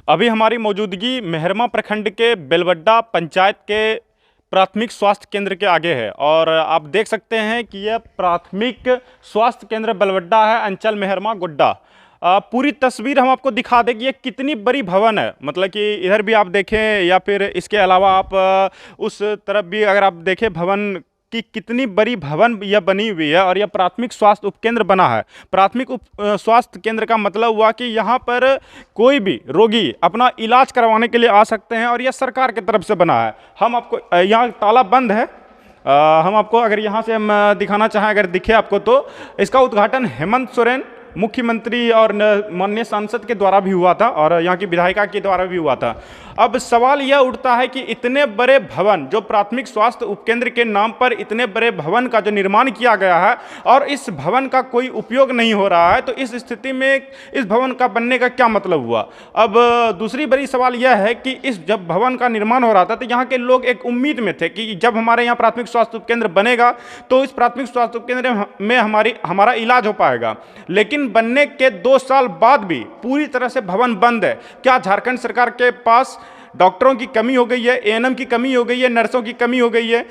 अभी हमारी मौजूदगी मेहरमा प्रखंड के बेलवड्डा पंचायत के प्राथमिक स्वास्थ्य केंद्र के आगे है और आप देख सकते हैं कि यह प्राथमिक स्वास्थ्य केंद्र बेलवड्डा है, अंचल मेहरमा गोड्डा। पूरी तस्वीर हम आपको दिखा दें कि ये कितनी बड़ी भवन है। मतलब कि इधर भी आप देखें या फिर इसके अलावा आप उस तरफ भी अगर आप देखें भवन कि कितनी बड़ी भवन यह बनी हुई है और यह प्राथमिक स्वास्थ्य उपकेंद्र बना है। प्राथमिक स्वास्थ्य केंद्र का मतलब हुआ कि यहाँ पर कोई भी रोगी अपना इलाज करवाने के लिए आ सकते हैं और यह सरकार की तरफ से बना है। हम आपको यहाँ ताला बंद है, हम आपको अगर यहाँ से हम दिखाना चाहें, अगर दिखे आपको तो इसका उद्घाटन हेमंत सोरेन मुख्यमंत्री और माननीय सांसद के द्वारा भी हुआ था और यहाँ की विधायिका के द्वारा भी हुआ था। अब सवाल यह उठता है कि इतने बड़े भवन जो प्राथमिक स्वास्थ्य उपकेंद्र के नाम पर इतने बड़े भवन का जो निर्माण किया गया है और इस भवन का कोई उपयोग नहीं हो रहा है, तो इस स्थिति में इस भवन का बनने का क्या मतलब हुआ। अब दूसरी बड़ी सवाल यह है कि इस जब भवन का निर्माण हो रहा था तो यहाँ के लोग एक उम्मीद में थे कि जब हमारे यहाँ प्राथमिक स्वास्थ्य उपकेंद्र बनेगा तो इस प्राथमिक स्वास्थ्य उपकेंद्र में हमारा इलाज हो पाएगा। लेकिन बनने के 2 साल बाद भी पूरी तरह से भवन बंद है। क्या झारखंड सरकार के पास डॉक्टरों की कमी हो गई है, एएनएम की कमी हो गई है, नर्सों की कमी हो गई है?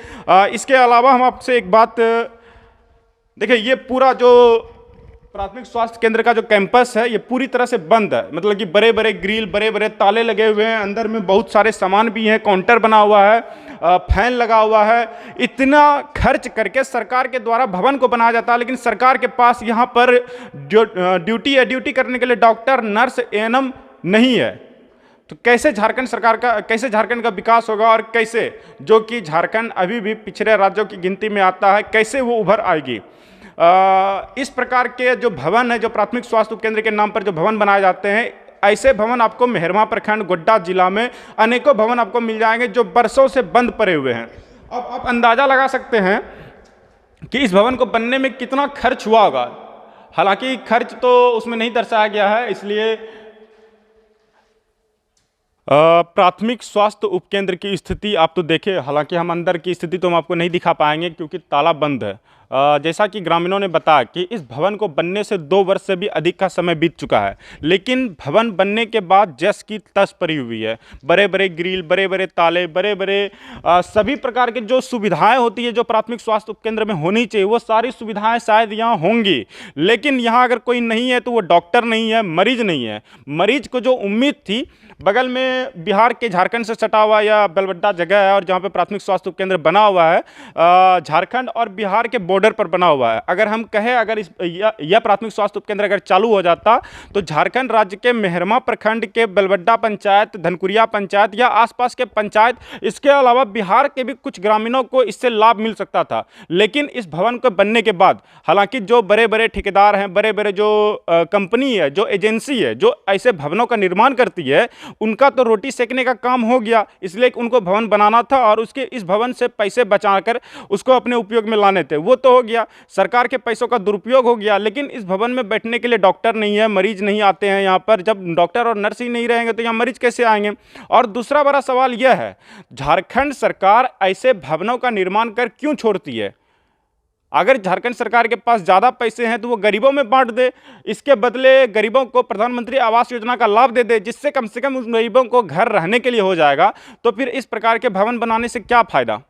इसके अलावा हम आपसे एक बात देखिए, ये पूरा जो प्राथमिक स्वास्थ्य केंद्र का जो कैंपस है ये पूरी तरह से बंद है। मतलब कि बड़े बड़े ग्रिल, बड़े बड़े ताले लगे हुए हैं, अंदर में बहुत सारे सामान भी हैं, काउंटर बना हुआ है, फैन लगा हुआ है। इतना खर्च करके सरकार के द्वारा भवन को बनाया जाता है, लेकिन सरकार के पास यहाँ पर ड्यूटी करने के लिए डॉक्टर, नर्स, एएनएम नहीं है। तो कैसे झारखंड का विकास होगा और कैसे जो कि झारखंड अभी भी पिछड़े राज्यों की गिनती में आता है, कैसे वो उभर आएगी। इस प्रकार के जो भवन है, जो प्राथमिक स्वास्थ्य उपकेंद्र के नाम पर जो भवन बनाए जाते हैं, ऐसे भवन आपको मेहरमा प्रखंड गोड्डा जिला में अनेकों भवन आपको मिल जाएंगे जो बरसों से बंद पड़े हुए हैं। अब आप अंदाजा लगा सकते हैं कि इस भवन को बनने में कितना खर्च हुआ होगा। हालांकि खर्च तो उसमें नहीं दर्शाया गया है, इसलिए प्राथमिक स्वास्थ्य उपकेंद्र की स्थिति आप तो देखें। हालांकि हम अंदर की स्थिति तो हम आपको नहीं दिखा पाएंगे क्योंकि ताला बंद है। जैसा कि ग्रामीणों ने बताया कि इस भवन को बनने से 2 वर्ष से भी अधिक का समय बीत चुका है, लेकिन भवन बनने के बाद जस की तस पड़ी हुई है। बड़े बड़े ग्रिल, बड़े बड़े ताले, बड़े बड़े सभी प्रकार की जो सुविधाएं होती है जो प्राथमिक स्वास्थ्य उपकेंद्र में होनी चाहिए, वो सारी सुविधाएं शायद यहाँ होंगी, लेकिन यहाँ अगर कोई नहीं है तो वो डॉक्टर नहीं है, मरीज नहीं है। मरीज को जो उम्मीद थी, बगल में बिहार के झारखंड से सटा हुआ या बेलवड्डा जगह है और जहाँ पे प्राथमिक स्वास्थ्य उपकेंद्र बना हुआ है, झारखंड और बिहार के बॉर्डर पर बना हुआ है। अगर हम कहें अगर यह प्राथमिक स्वास्थ्य उपकेंद्र अगर चालू हो जाता तो झारखंड राज्य के मेहरमा प्रखंड के बेलवड्डा पंचायत, धनकुरिया पंचायत या आसपास के पंचायत, इसके अलावा बिहार के भी कुछ ग्रामीणों को इससे लाभ मिल सकता था। लेकिन इस भवन को बनने के बाद, हालांकि जो बड़े बड़े ठेकेदार हैं, बड़े बड़े जो कंपनी है, जो एजेंसी है जो ऐसे भवनों का निर्माण करती है, उनका तो रोटी सेकने का काम हो गया, इसलिए उनको भवन बनाना था और उसके इस भवन से पैसे बचाकर उसको अपने उपयोग में लाने थे। वो तो हो गया, सरकार के पैसों का दुरुपयोग हो गया, लेकिन इस भवन में बैठने के लिए डॉक्टर नहीं है, मरीज नहीं आते हैं यहाँ पर। जब डॉक्टर और नर्स ही नहीं रहेंगे तो यहाँ मरीज कैसे आएंगे। और दूसरा बड़ा सवाल यह है, झारखंड सरकार ऐसे भवनों का निर्माण कर क्यों छोड़ती है? अगर झारखंड सरकार के पास ज़्यादा पैसे हैं तो वो गरीबों में बांट दे, इसके बदले गरीबों को प्रधानमंत्री आवास योजना का लाभ दे दे, जिससे कम से कम उस गरीबों को घर रहने के लिए हो जाएगा। तो फिर इस प्रकार के भवन बनाने से क्या फ़ायदा।